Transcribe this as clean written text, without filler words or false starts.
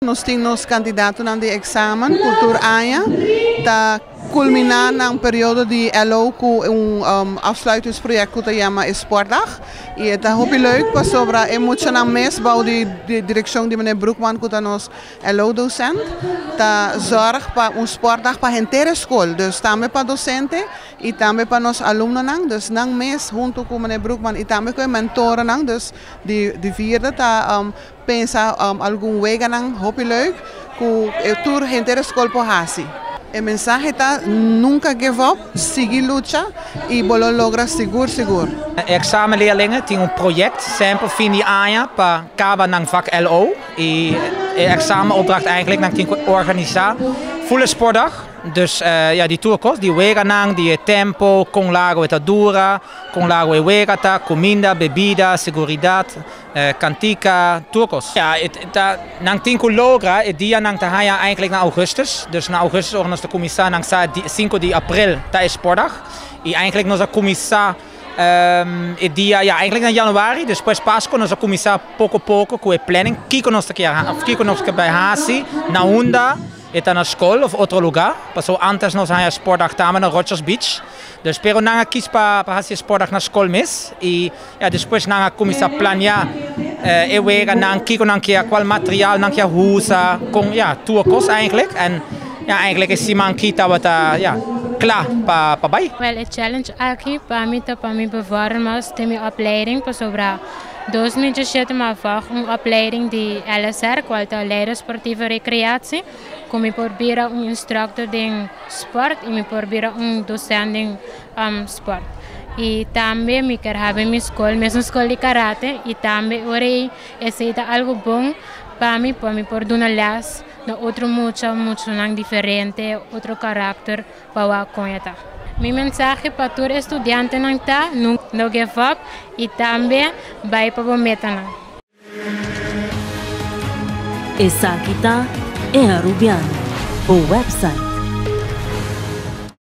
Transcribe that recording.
nós temos candidato aan de examen cultuur AIA. Da culminar ng período de LO com afsluitingsproject que se chama Sportdag. E é muito leuk para sobre emocional mês para de direção de meneer Broekman que nos LO docent. Da zorg para sportdag para a inteira escola. Dus também para docente e também para nos alunos nang. Dus nang mês junto com meneer Broekman e também com mentoren nang. Dus de vierde ta pensa algum wega nang muito leuk que tour a inteira escola por hasi. O mensaje está nunca give up, seguir lucha e bolo logra seguro. Examenleerlingen die project sample vini AIA para kaba ng vak LO. E examenopdracht eigenlijk naar die organiseren volle sportdag. Dus die tourkos, die wega nang, die tempo, con lago eta dura, con lago e wegata, comida, bebida, seguridad, kantika, tourkos. Ja, nang 10 logra, dia nang tahaya eigenlijk naar augustus. Dus na augustus organos de commissar nang sa 5 de april ta is sportdag. E eigenlijk nos a commissar dia eigenlijk naar januari, dus depois Páscoa nos a commissar pouco com a planning. Kiko nos que bij Hasi, na Honda. Eta na school of outro lugar. Passou antes nós há sportdag também na Rochers Beach. Dus pero nanga quis para fazer sportdag na school mes e depois nanga começar a planear wega nang kiko nang qual materiaal nang usa com tourkos eigenlijk en eigenlijk is man kita wat klaar para bij. Well, a challenge aqui para mim bewaren mas tem minha opleiding para sobre 2017 maar een opleiding die LSR, qualiteit leider sportieve recreatie. Kom ik proberen een instructor in sport en ik proberen een docent in sport. E também me quero hebben minha escola de karate e também orei esse algo bom para mim por dar uma les na outro muito diferente, outro caráter para com ela. Meu mensagem para todo estudante não está, não give up e também vai para o meta. Essa aqui tá é a Rubiano, o website